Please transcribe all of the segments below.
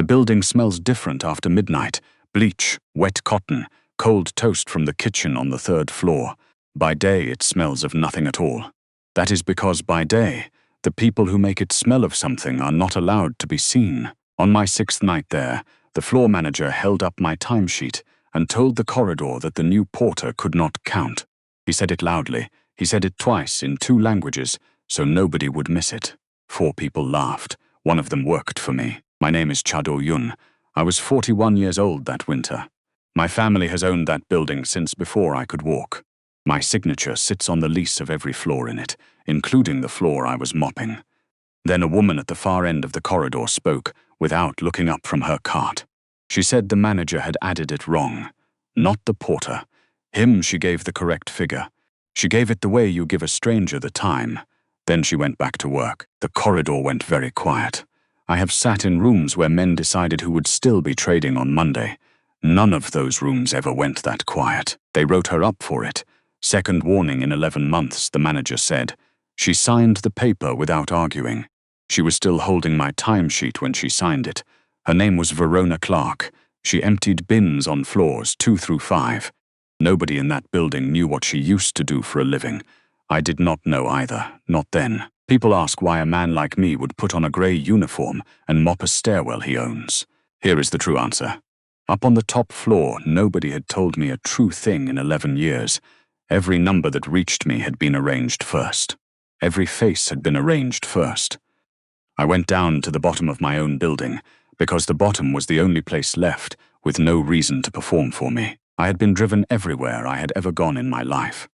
building smells different after midnight. Bleach, wet cotton, cold toast from the kitchen on the 3rd floor. By day, it smells of nothing at all. That is because by day, the people who make it smell of something are not allowed to be seen. On my 6th night there, the floor manager held up my timesheet and told the corridor that the new porter could not count. He said it loudly. He said it twice in 2 languages, so nobody would miss it. 4 people laughed. One of them worked for me. My name is Chado Yun. I was 41 years old that winter. My family has owned that building since before I could walk. My signature sits on the lease of every floor in it, including the floor I was mopping. Then a woman at the far end of the corridor spoke, without looking up from her cart. She said the manager had added it wrong. Not the porter. Him she gave the correct figure. She gave it the way you give a stranger the time. Then she went back to work. The corridor went very quiet. I have sat in rooms where men decided who would still be trading on Monday. None of those rooms ever went that quiet. They wrote her up for it. 2nd warning in 11 months, the manager said. She signed the paper without arguing. She was still holding my timesheet when she signed it. Her name was Verona Clark. She emptied bins on floors 2 through 5. Nobody in that building knew what she used to do for a living. I did not know either, not then. People ask why a man like me would put on a grey uniform and mop a stairwell he owns. Here is the true answer. Up on the top floor, nobody had told me a true thing in 11 years. Every number that reached me had been arranged first. Every face had been arranged first. I went down to the bottom of my own building, because the bottom was the only place left, with no reason to perform for me. I had been driven everywhere I had ever gone in my life.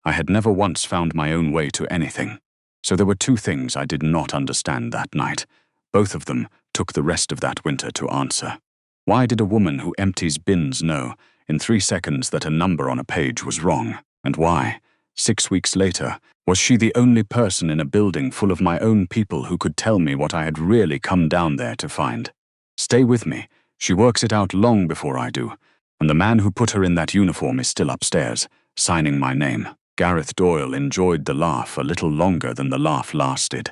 I had never once found my own way to anything. So there were 2 things I did not understand that night. Both of them took the rest of that winter to answer. Why did a woman who empties bins know, in 3 seconds, that a number on a page was wrong? And why, 6 weeks later, was she the only person in a building full of my own people who could tell me what I had really come down there to find? Stay with me. She works it out long before I do. And the man who put her in that uniform is still upstairs, signing my name. Gareth Doyle enjoyed the laugh a little longer than the laugh lasted.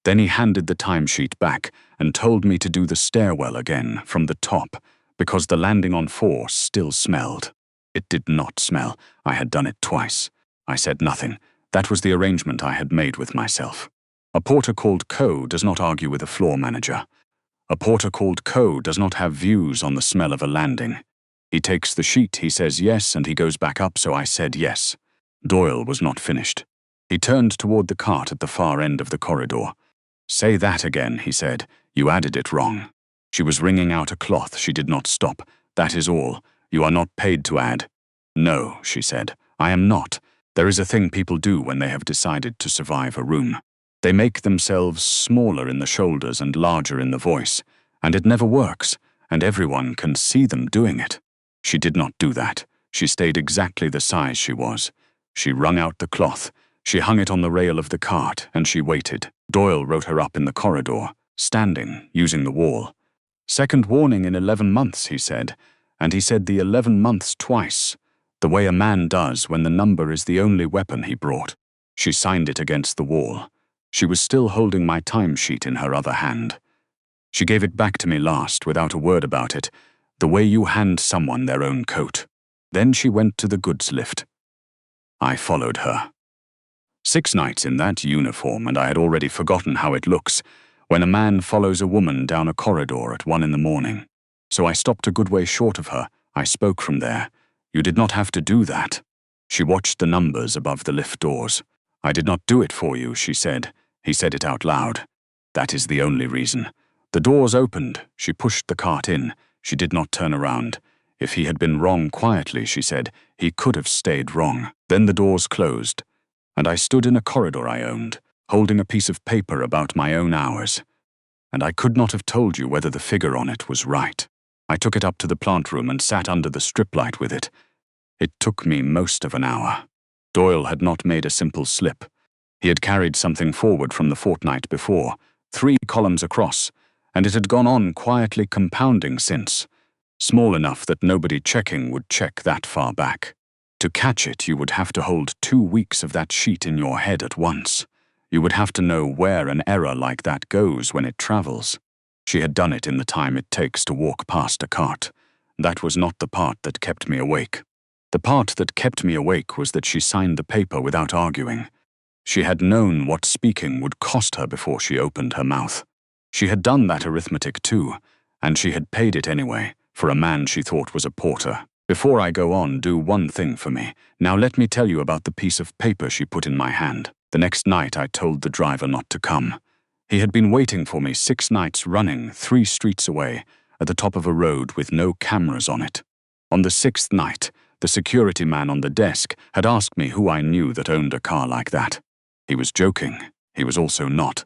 Then he handed the timesheet back and told me to do the stairwell again from the top, because the landing on 4 still smelled. It did not smell. I had done it twice. I said nothing. That was the arrangement I had made with myself. A porter called Co does not argue with a floor manager. A porter called Co does not have views on the smell of a landing. He takes the sheet, he says yes, and he goes back up, so I said yes. Doyle was not finished. He turned toward the cart at the far end of the corridor. Say that again, he said. You added it wrong. She was wringing out a cloth. She did not stop. That is all. You are not paid to add. No, she said. I am not. There is a thing people do when they have decided to survive a room. They make themselves smaller in the shoulders and larger in the voice, and it never works, and everyone can see them doing it. She did not do that. She stayed exactly the size she was. She wrung out the cloth. She hung it on the rail of the cart, and she waited. Doyle wrote her up in the corridor, standing, using the wall. 2nd warning in 11 months, he said, and he said the 11 months twice, the way a man does when the number is the only weapon he brought. She signed it against the wall. She was still holding my timesheet in her other hand. She gave it back to me last, without a word about it, the way you hand someone their own coat. Then she went to the goods lift. I followed her. 6 nights in that uniform, and I had already forgotten how it looks, when a man follows a woman down a corridor at 1 in the morning. So I stopped a good way short of her. I spoke from there. You did not have to do that. She watched the numbers above the lift doors. I did not do it for you, she said. He said it out loud. That is the only reason. The doors opened. She pushed the cart in. She did not turn around. If he had been wrong quietly, she said, he could have stayed wrong. Then the doors closed, and I stood in a corridor I owned, holding a piece of paper about my own hours. And I could not have told you whether the figure on it was right. I took it up to the plant room and sat under the strip light with it. It took me most of an hour. Doyle had not made a simple slip. He had carried something forward from the fortnight before, 3 columns across, and it had gone on quietly compounding since. Small enough that nobody checking would check that far back. To catch it, you would have to hold 2 weeks of that sheet in your head at once. You would have to know where an error like that goes when it travels. She had done it in the time it takes to walk past a cart. That was not the part that kept me awake. The part that kept me awake was that she signed the paper without arguing. She had known what speaking would cost her before she opened her mouth. She had done that arithmetic too, and she had paid it anyway, for a man she thought was a porter. Before I go on, do one thing for me. Now let me tell you about the piece of paper she put in my hand. The next night I told the driver not to come. He had been waiting for me 6 nights running, 3 streets away, at the top of a road with no cameras on it. On the 6th night, the security man on the desk had asked me who I knew that owned a car like that. He was joking. He was also not.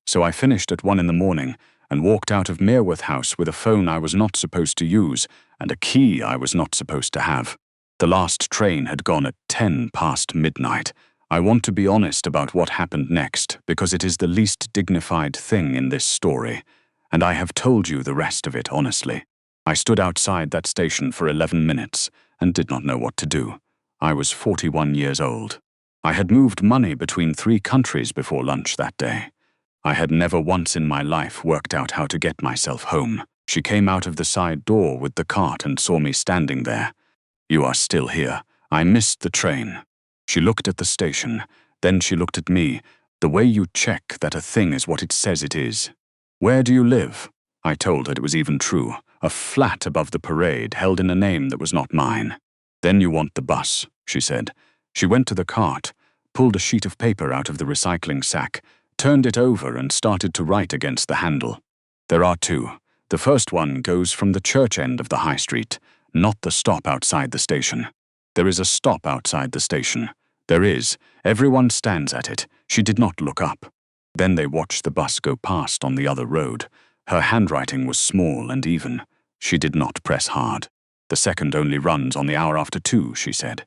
So I finished at 1 in the morning and walked out of Mereworth House with a phone I was not supposed to use and a key I was not supposed to have. The last train had gone at 10 past midnight. I want to be honest about what happened next because it is the least dignified thing in this story, and I have told you the rest of it honestly. I stood outside that station for 11 minutes and did not know what to do. I was 41 years old. I had moved money between 3 countries before lunch that day. I had never once in my life worked out how to get myself home. She came out of the side door with the cart and saw me standing there. "You are still here. I missed the train." She looked at the station, then she looked at me, the way you check that a thing is what it says it is. "Where do you live?" I told her it was even true. A flat above the parade held in a name that was not mine. "Then you want the bus," she said. She went to the cart, pulled a sheet of paper out of the recycling sack, turned it over and started to write against the handle. "There are 2. The first one goes from the church end of the high street, not the stop outside the station. There is a stop outside the station. There is. Everyone stands at it." She did not look up. Then they watched the bus go past on the other road. Her handwriting was small and even. She did not press hard. "The second only runs on the hour after 2, she said.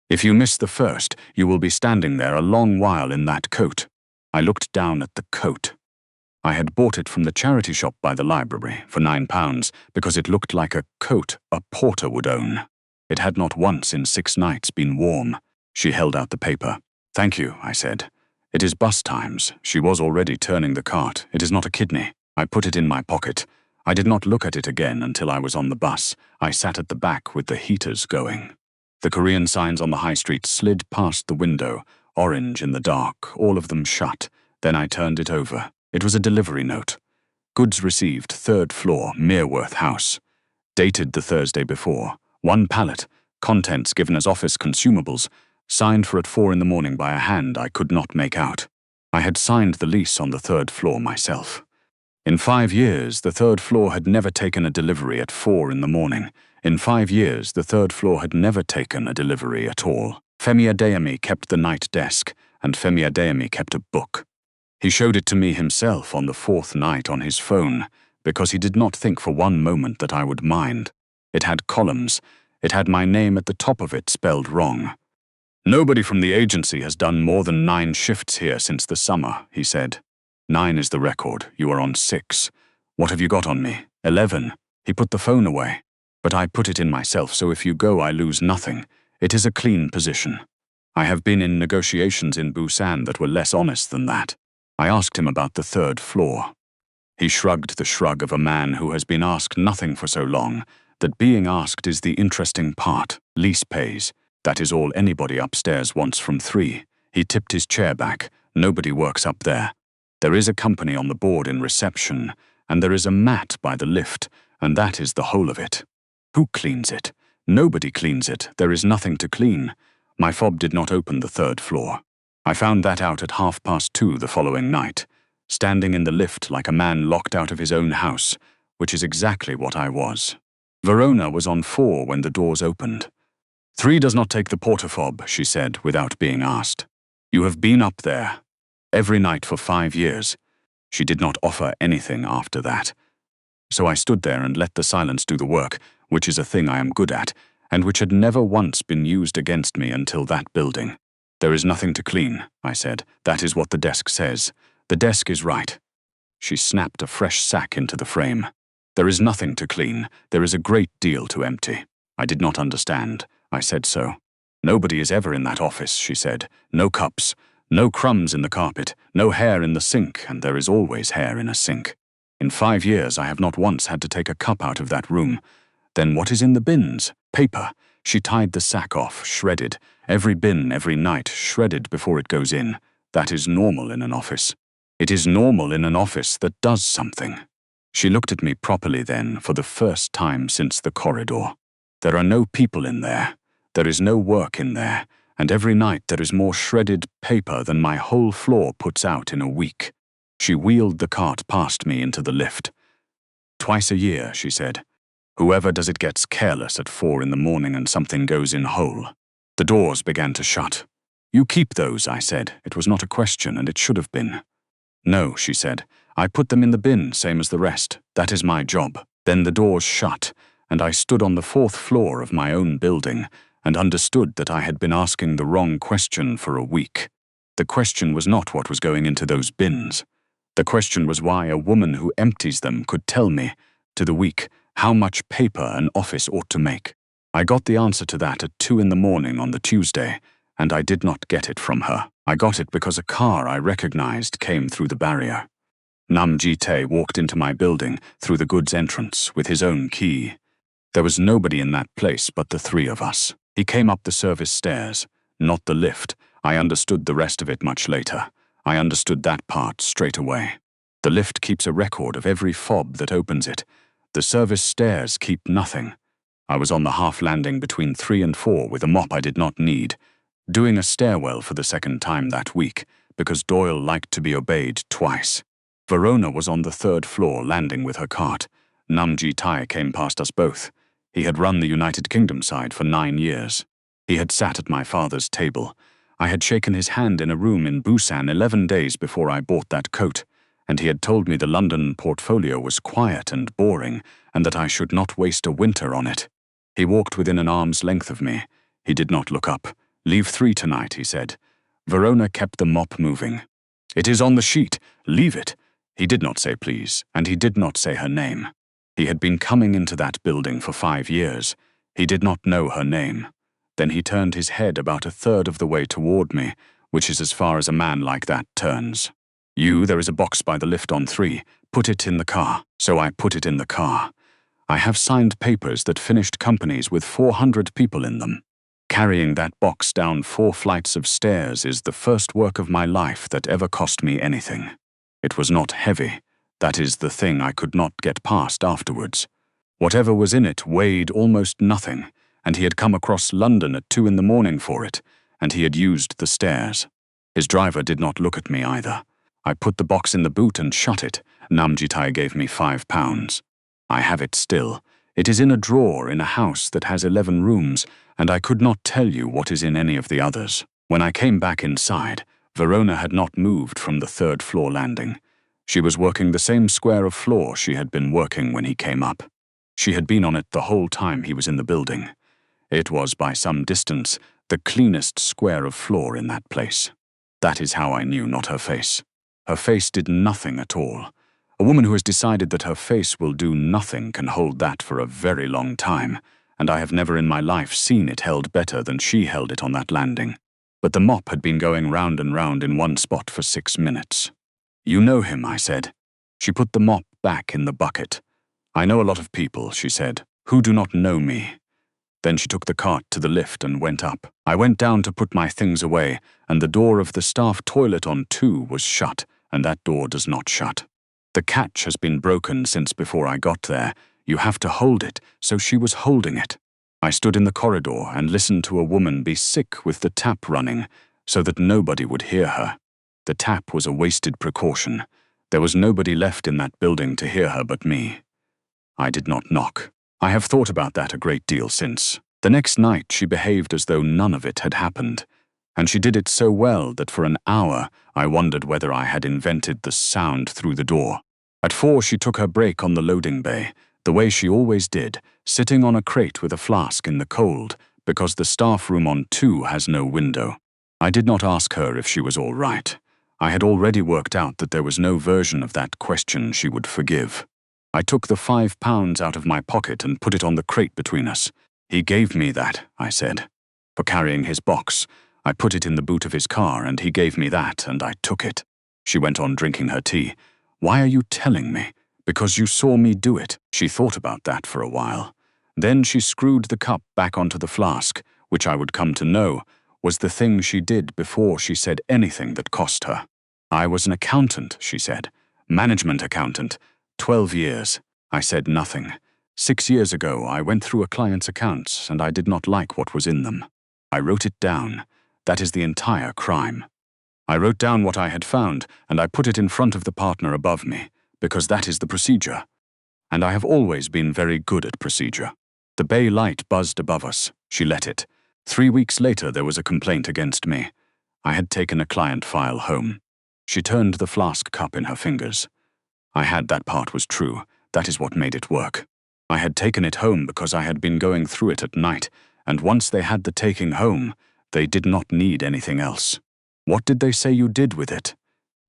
"If you miss the first, you will be standing there a long while in that coat." I looked down at the coat. I had bought it from the charity shop by the library for £9 because it looked like a coat a porter would own. It had not once in 6 nights been warm. She held out the paper. "Thank you," I said. "It is bus times." She was already turning the cart. "It is not a kidney." I put it in my pocket. I did not look at it again until I was on the bus. I sat at the back with the heaters going. The Korean signs on the high street slid past the window, orange in the dark, all of them shut. Then I turned it over. It was a delivery note. "Goods received, 3rd floor, Mereworth House." Dated the Thursday before. 1 pallet. Contents given as office consumables. Signed for at 4 in the morning by a hand I could not make out. I had signed the lease on the 3rd floor myself. In 5 years, the 3rd floor had never taken a delivery at 4 in the morning. In 5 years, the 3rd floor had never taken a delivery at all. Femi Adeyemi kept the night desk, and Femi Adeyemi kept a book. He showed it to me himself on the 4th night on his phone, because he did not think for one moment that I would mind. It had columns. It had my name at the top of it spelled wrong. "Nobody from the agency has done more than 9 shifts here since the summer," he said. 9 is the record. You are on 6. "What have you got on me?" 11. He put the phone away. "But I put it in myself, so if you go I lose nothing. It is a clean position. I have been in negotiations in Busan that were less honest than that." I asked him about the 3rd floor. He shrugged the shrug of a man who has been asked nothing for so long, that being asked is the interesting part. "Lease pays. That is all anybody upstairs wants from 3. He tipped his chair back. "Nobody works up there. There is a company on the board in reception, and there is a mat by the lift, and that is the whole of it. Who cleans it? Nobody cleans it. There is nothing to clean. My fob did not open the 3rd floor. I found that out at 2:30 the following night, standing in the lift like a man locked out of his own house, which is exactly what I was. Verona was on 4 when the doors opened. 3 does not take the porter fob," she said without being asked. "You have been up there every night for 5 years. She did not offer anything after that. So I stood there and let the silence do the work, which is a thing I am good at, and which had never once been used against me until that building. "There is nothing to clean," I said. "That is what the desk says. The desk is right." She snapped a fresh sack into the frame. "There is nothing to clean. There is a great deal to empty." I did not understand. I said so. "Nobody is ever in that office," she said. "No cups. No crumbs in the carpet, no hair in the sink, and there is always hair in a sink." In 5 years, I have not once had to take a cup out of that room. Then what is in the bins? Paper. She tied the sack off, shredded. Every bin, every night, shredded before it goes in. That is normal in an office. It is normal in an office that does something. She looked at me properly then, for the first time since the corridor. There are no people in there. There is no work in there. And every night there is more shredded paper than my whole floor puts out in a week. She wheeled the cart past me into the lift. Twice a year, she said. Whoever does it gets careless at 4 in the morning and something goes in whole. The doors began to shut. You keep those, I said. It was not a question, and it should have been. No, she said. I put them in the bin, same as the rest. That is my job. Then the doors shut, and I stood on the 4th floor of my own building and understood that I had been asking the wrong question for a week. The question was not what was going into those bins. The question was why a woman who empties them could tell me, to the week, how much paper an office ought to make. I got the answer to that at 2 in the morning on the Tuesday, and I did not get it from her. I got it because a car I recognized came through the barrier. Namjite walked into my building through the goods entrance with his own key. There was nobody in that place but the 3 of us. He came up the service stairs, not the lift. I understood the rest of it much later. I understood that part straight away. The lift keeps a record of every fob that opens it. The service stairs keep nothing. I was on the half landing between 3 and 4 with a mop I did not need, doing a stairwell for the 2nd time that week, because Doyle liked to be obeyed twice. Verona was on the 3rd floor landing with her cart. Namji Tai came past us both. He had run the United Kingdom side for 9 years. He had sat at my father's table. I had shaken his hand in a room in Busan 11 days before I bought that coat, and he had told me the London portfolio was quiet and boring, and that I should not waste a winter on it. He walked within an arm's length of me. He did not look up. Leave 3 tonight, he said. Verona kept the mop moving. It is on the sheet. Leave it. He did not say please, and he did not say her name. He had been coming into that building for 5 years. He did not know her name. Then he turned his head about 1/3 of the way toward me, which is as far as a man like that turns. There is a box by the lift on 3. Put it in the car. So I put it in the car. I have signed papers that finished companies with 400 people in them. Carrying that box down 4 flights of stairs is the first work of my life that ever cost me anything. It was not heavy. That is the thing I could not get past afterwards. Whatever was in it weighed almost nothing, and he had come across London at 2 in the morning for it, and he had used the stairs. His driver did not look at me either. I put the box in the boot and shut it. Namjitai gave me £5. I have it still. It is in a drawer in a house that has 11 rooms, and I could not tell you what is in any of the others. When I came back inside, Verona had not moved from the 3rd floor landing. She was working the same square of floor she had been working when he came up. She had been on it the whole time he was in the building. It was, by some distance, the cleanest square of floor in that place. That is how I knew, not her face. Her face did nothing at all. A woman who has decided that her face will do nothing can hold that for a very long time, and I have never in my life seen it held better than she held it on that landing. But the mop had been going round and round in one spot for 6 minutes. You know him, I said. She put the mop back in the bucket. I know a lot of people, she said, who do not know me. Then she took the cart to the lift and went up. I went down to put my things away, and the door of the staff toilet on 2 was shut, and that door does not shut. The catch has been broken since before I got there. You have to hold it, so she was holding it. I stood in the corridor and listened to a woman be sick with the tap running, so that nobody would hear her. The tap was a wasted precaution. There was nobody left in that building to hear her but me. I did not knock. I have thought about that a great deal since. The next night she behaved as though none of it had happened, and she did it so well that for an hour I wondered whether I had invented the sound through the door. At 4 she took her break on the loading bay, the way she always did, sitting on a crate with a flask in the cold, because the staff room on 2 has no window. I did not ask her if she was all right. I had already worked out that there was no version of that question she would forgive. I took the £5 out of my pocket and put it on the crate between us. He gave me that, I said, for carrying his box. I put it in the boot of his car, and he gave me that, and I took it. She went on drinking her tea. Why are you telling me? Because you saw me do it. She thought about that for a while. Then she screwed the cup back onto the flask, which I would come to know was the thing she did before she said anything that cost her. I was an accountant, she said. Management accountant. 12 years. I said nothing. 6 years ago, I went through a client's accounts and I did not like what was in them. I wrote it down. That is the entire crime. I wrote down what I had found and I put it in front of the partner above me, because that is the procedure. And I have always been very good at procedure. The bay light buzzed above us. She let it. 3 weeks later, there was a complaint against me. I had taken a client file home. She turned the flask cup in her fingers. I had that part was true. That is what made it work. I had taken it home because I had been going through it at night, and once they had the taking home, they did not need anything else. What did they say you did with it?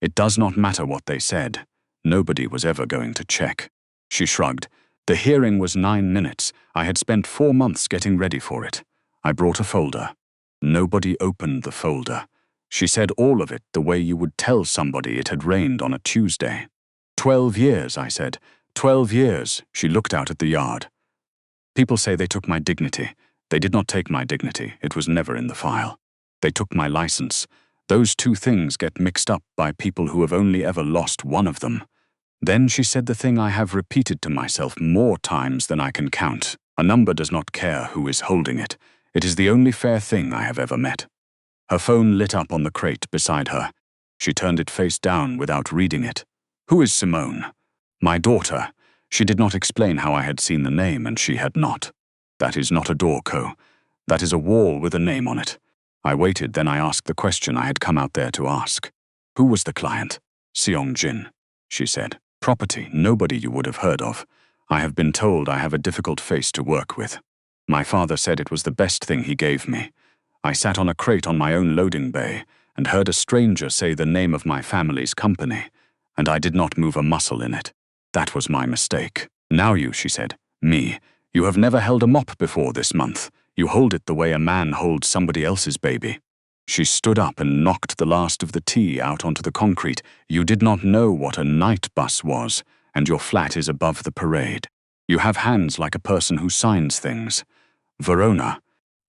It does not matter what they said. Nobody was ever going to check. She shrugged. The hearing was 9 minutes. I had spent 4 months getting ready for it. I brought a folder. Nobody opened the folder. She said all of it the way you would tell somebody it had rained on a Tuesday. 12 years, I said. 12 years. She looked out at the yard. People say they took my dignity. They did not take my dignity. It was never in the file. They took my license. Those two things get mixed up by people who have only ever lost one of them. Then she said the thing I have repeated to myself more times than I can count. A number does not care who is holding it. It is the only fair thing I have ever met. Her phone lit up on the crate beside her. She turned it face down without reading it. Who is Simone? My daughter. She did not explain how I had seen the name, and she had not. That is not a door, Co. That is a wall with a name on it. I waited, then I asked the question I had come out there to ask. Who was the client? Seong Jin, she said. Property, nobody you would have heard of. I have been told I have a difficult face to work with. My father said it was the best thing he gave me. I sat on a crate on my own loading bay and heard a stranger say the name of my family's company, and I did not move a muscle in it. That was my mistake. Now you, she said. Me. You have never held a mop before this month. You hold it the way a man holds somebody else's baby. She stood up and knocked the last of the tea out onto the concrete. You did not know what a night bus was, and your flat is above the parade. You have hands like a person who signs things. Verona.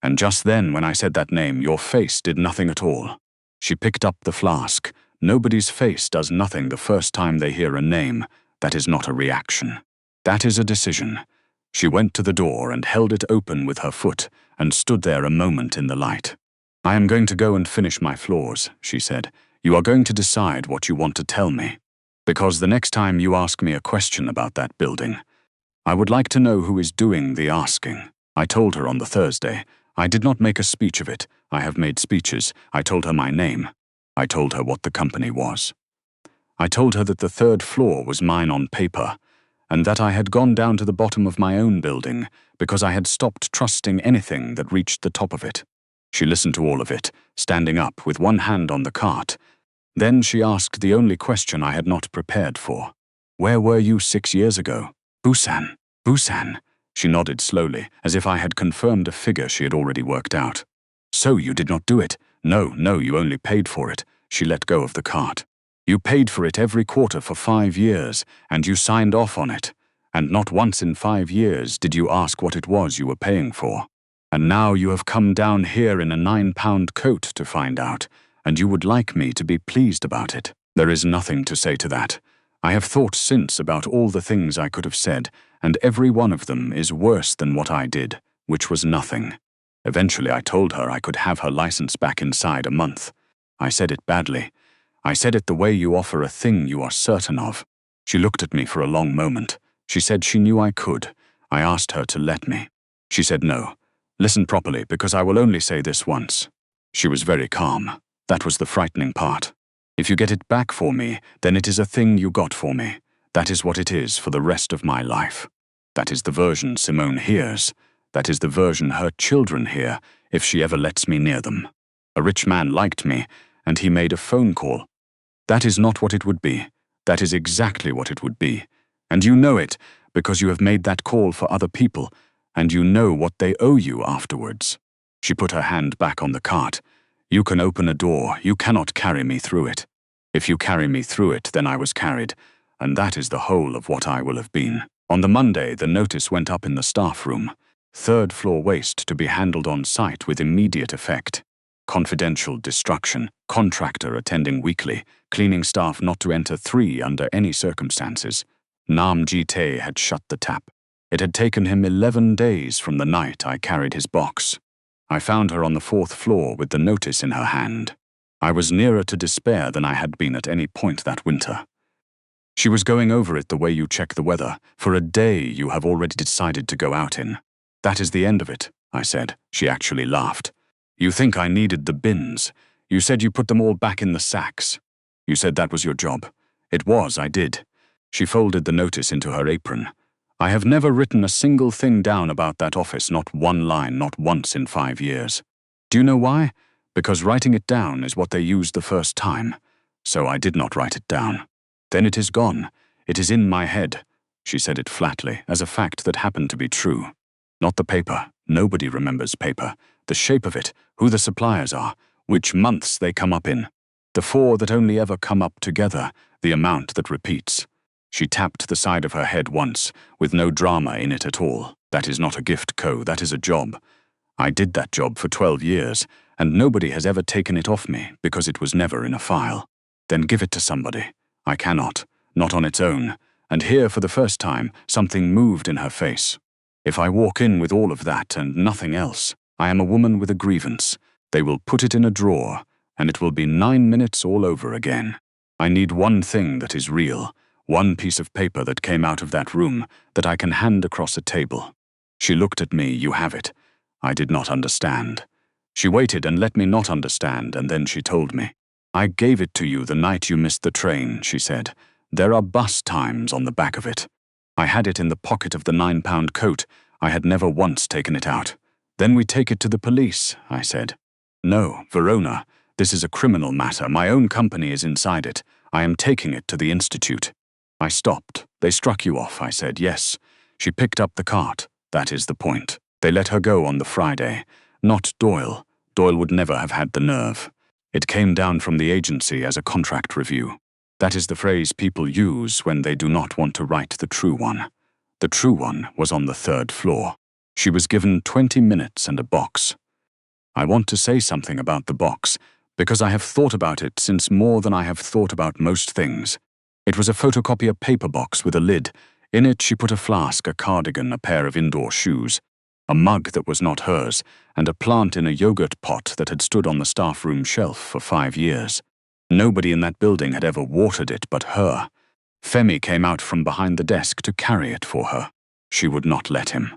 And just then, when I said that name, your face did nothing at all. She picked up the flask. Nobody's face does nothing the first time they hear a name. That is not a reaction. That is a decision. She went to the door and held it open with her foot and stood there a moment in the light. I am going to go and finish my floors, she said. You are going to decide what you want to tell me. Because the next time you ask me a question about that building, I would like to know who is doing the asking. I told her on the Thursday. I did not make a speech of it. I have made speeches. I told her my name. I told her what the company was. I told her that the 3rd floor was mine on paper, and that I had gone down to the bottom of my own building because I had stopped trusting anything that reached the top of it. She listened to all of it, standing up with one hand on the cart. Then she asked the only question I had not prepared for. Where were you 6 years ago? Busan. Busan. She nodded slowly, as if I had confirmed a figure she had already worked out. So you did not do it? No, you only paid for it. She let go of the cart. You paid for it every quarter for 5 years, and you signed off on it. And not once in 5 years did you ask what it was you were paying for. And now you have come down here in a 9-pound coat to find out, and you would like me to be pleased about it. There is nothing to say to that. I have thought since about all the things I could have said, and every one of them is worse than what I did, which was nothing. Eventually I told her I could have her license back inside a month. I said it badly. I said it the way you offer a thing you are certain of. She looked at me for a long moment. She said she knew I could. I asked her to let me. She said no. Listen properly, because I will only say this once. She was very calm. That was the frightening part. If you get it back for me, then it is a thing you got for me. That is what it is for the rest of my life. That is the version Simone hears. That is the version her children hear, if she ever lets me near them. A rich man liked me, and he made a phone call. That is not what it would be. That is exactly what it would be. And you know it, because you have made that call for other people, and you know what they owe you afterwards. She put her hand back on the cart. You can open a door, you cannot carry me through it. If you carry me through it, then I was carried. and that is the whole of what I will have been. On the Monday, the notice went up in the staff room. Third floor waste to be handled on site with immediate effect. Confidential destruction, contractor attending weekly, cleaning staff not to enter 3 under any circumstances. Nam Jite had shut the tap. It had taken him 11 days from the night I carried his box. I found her on the 4th floor with the notice in her hand. I was nearer to despair than I had been at any point that winter. She was going over it the way you check the weather, for a day you have already decided to go out in. That is the end of it, I said. She actually laughed. You think I needed the bins. You said you put them all back in the sacks. You said that was your job. It was, I did. She folded the notice into her apron. I have never written a single thing down about that office, not one line, not once in 5 years. Do you know why? Because writing it down is what they used the first time. So I did not write it down. Then it is gone. It is in my head. She said it flatly, as a fact that happened to be true. Not the paper. Nobody remembers paper. The shape of it, who the suppliers are, which months they come up in. The 4 that only ever come up together, the amount that repeats. She tapped the side of her head once, with no drama in it at all. That is not a gift, Co. That is a job. I did that job for 12 years, and nobody has ever taken it off me because it was never in a file. Then give it to somebody. I cannot, not on its own. And here, for the first time, something moved in her face. If I walk in with all of that and nothing else, I am a woman with a grievance. They will put it in a drawer, and it will be 9 minutes all over again. I need one thing that is real, one piece of paper that came out of that room that I can hand across a table. She looked at me. You have it. I did not understand. She waited and let me not understand, and then she told me. I gave it to you the night you missed the train, she said. There are bus times on the back of it. I had it in the pocket of the 9-pound coat. I had never once taken it out. Then we take it to the police, I said. No, Verona. This is a criminal matter. My own company is inside it. I am taking it to the institute. I stopped. They struck you off, I said. Yes. She picked up the cart. That is the point. They let her go on the Friday. Not Doyle. Doyle would never have had the nerve. It came down from the agency as a contract review. That is the phrase people use when they do not want to write the true one. The true one was on the 3rd floor. She was given 20 minutes and a box. I want to say something about the box, because I have thought about it since more than I have thought about most things. It was a photocopier paper box with a lid. In it she put a flask, a cardigan, a pair of indoor shoes, a mug that was not hers, and a plant in a yogurt pot that had stood on the staff room shelf for 5 years. Nobody in that building had ever watered it but her. Femi came out from behind the desk to carry it for her. She would not let him.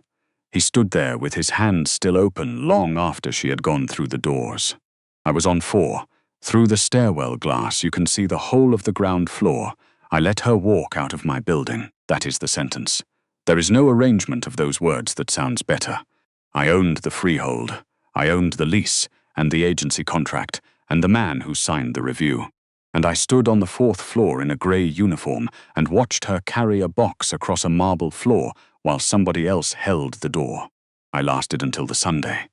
He stood there with his hand still open long after she had gone through the doors. I was on 4. Through the stairwell glass you can see the whole of the ground floor. I let her walk out of my building. That is the sentence. There is no arrangement of those words that sounds better. I owned the freehold. I owned the lease and the agency contract and the man who signed the review. And I stood on the 4th floor in a grey uniform and watched her carry a box across a marble floor while somebody else held the door. I lasted until the Sunday.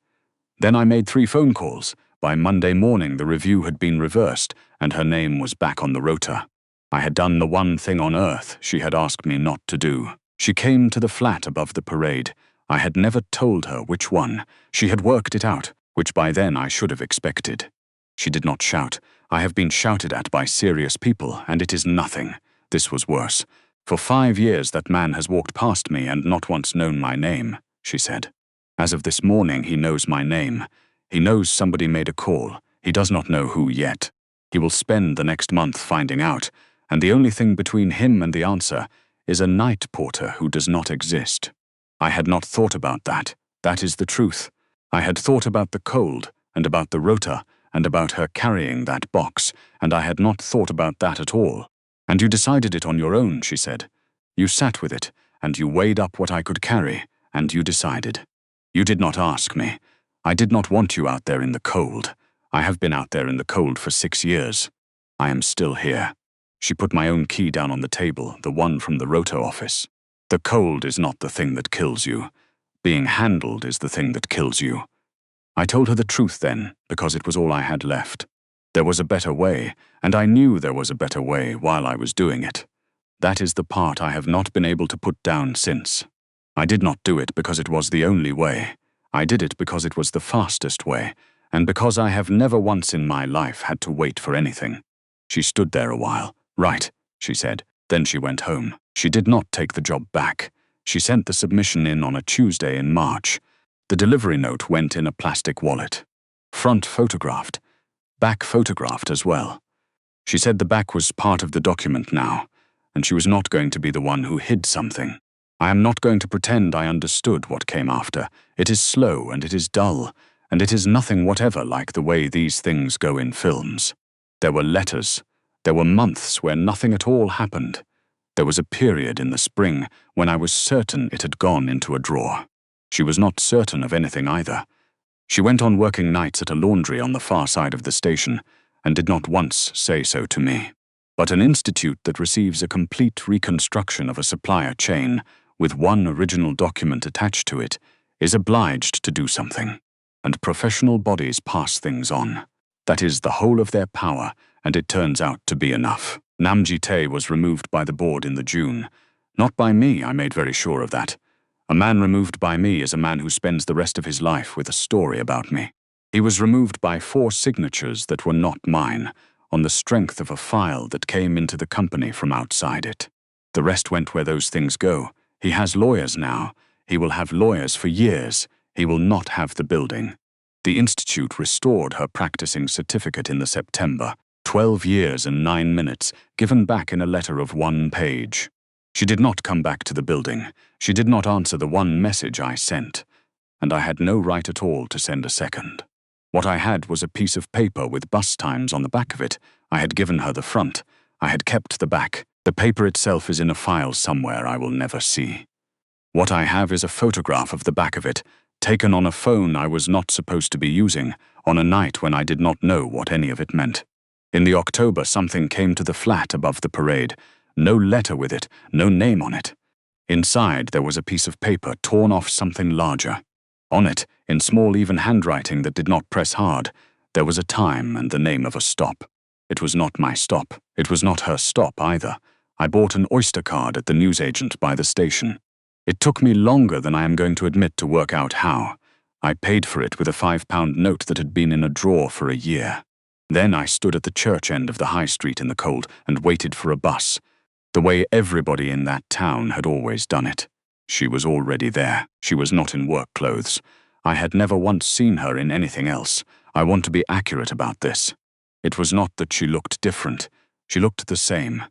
Then I made 3 phone calls. By Monday morning the review had been reversed and her name was back on the rota. I had done the one thing on earth she had asked me not to do. She came to the flat above the parade. I had never told her which one. She had worked it out, which by then I should have expected. She did not shout. I have been shouted at by serious people, and it is nothing. This was worse. For 5 years that man has walked past me and not once known my name, she said. As of this morning he knows my name. He knows somebody made a call. He does not know who yet. He will spend the next month finding out, and the only thing between him and the answer is a night porter who does not exist. I had not thought about that. That is the truth. I had thought about the cold, and about the rota, and about her carrying that box, and I had not thought about that at all. And you decided it on your own, she said. You sat with it, and you weighed up what I could carry, and you decided. You did not ask me. I did not want you out there in the cold. I have been out there in the cold for 6 years. I am still here. She put my own key down on the table, the one from the rota office. The cold is not the thing that kills you. Being handled is the thing that kills you. I told her the truth then, because it was all I had left. There was a better way, and I knew there was a better way while I was doing it. That is the part I have not been able to put down since. I did not do it because it was the only way. I did it because it was the fastest way, and because I have never once in my life had to wait for anything. She stood there a while. Right, she said. Then she went home. She did not take the job back. She sent the submission in on a Tuesday in March. The delivery note went in a plastic wallet. Front photographed. Back photographed as well. She said the back was part of the document now, and she was not going to be the one who hid something. I am not going to pretend I understood what came after. It is slow and it is dull, and it is nothing whatever like the way these things go in films. There were letters. There were months where nothing at all happened. There was a period in the spring when I was certain it had gone into a drawer. She was not certain of anything either. She went on working nights at a laundry on the far side of the station and did not once say so to me. But an institute that receives a complete reconstruction of a supplier chain with one original document attached to it is obliged to do something. And professional bodies pass things on. That is the whole of their power, and it turns out to be enough. Namjite was removed by the board in the June. Not by me, I made very sure of that. A man removed by me is a man who spends the rest of his life with a story about me. He was removed by 4 signatures that were not mine, on the strength of a file that came into the company from outside it. The rest went where those things go. He has lawyers now. He will have lawyers for years. He will not have the building. The institute restored her practicing certificate in the September, 12 years and 9 minutes, given back in a letter of 1 page. She did not come back to the building. She did not answer the 1 message I sent, and I had no right at all to send a second. What I had was a piece of paper with bus times on the back of it. I had given her the front. I had kept the back. The paper itself is in a file somewhere I will never see. What I have is a photograph of the back of it, taken on a phone I was not supposed to be using, on a night when I did not know what any of it meant. In the October, something came to the flat above the parade. No letter with it, no name on it. Inside, there was a piece of paper torn off something larger. On it, in small even handwriting that did not press hard, there was a time and the name of a stop. It was not my stop. It was not her stop either. I bought an Oyster card at the newsagent by the station. It took me longer than I am going to admit to work out how. I paid for it with a £5 note that had been in a drawer for a year. Then I stood at the church end of the high street in the cold and waited for a bus, the way everybody in that town had always done it. She was already there. She was not in work clothes. I had never once seen her in anything else. I want to be accurate about this. It was not that she looked different. She looked the same.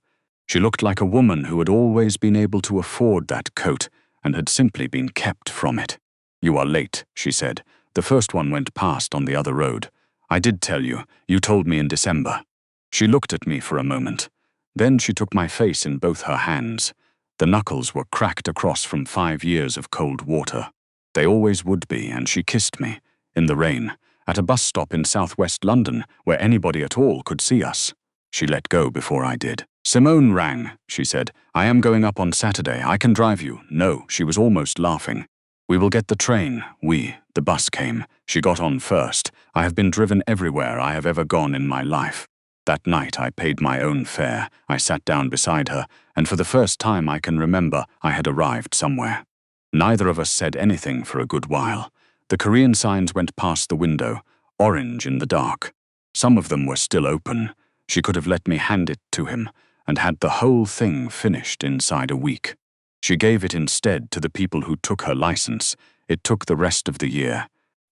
She looked like a woman who had always been able to afford that coat and had simply been kept from it. "You are late," she said. "The first one went past on the other road. I did tell you. You told me in December." She looked at me for a moment. Then she took my face in both her hands. The knuckles were cracked across from 5 years of cold water. They always would be, and she kissed me, in the rain, at a bus stop in southwest London, where anybody at all could see us. She let go before I did. "Simone rang," she said. "I am going up on Saturday. I can drive you." No, she was almost laughing. "We will get the train." The bus came. She got on first. I have been driven everywhere I have ever gone in my life. That night I paid my own fare. I sat down beside her, and for the first time I can remember I had arrived somewhere. Neither of us said anything for a good while. The Korean signs went past the window, orange in the dark. Some of them were still open. She could have let me hand it to him, and had the whole thing finished inside a week. She gave it instead to the people who took her license. It took the rest of the year.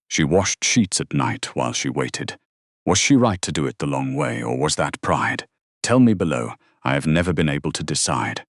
She washed sheets at night while she waited. Was she right to do it the long way, or was that pride? Tell me below. I have never been able to decide.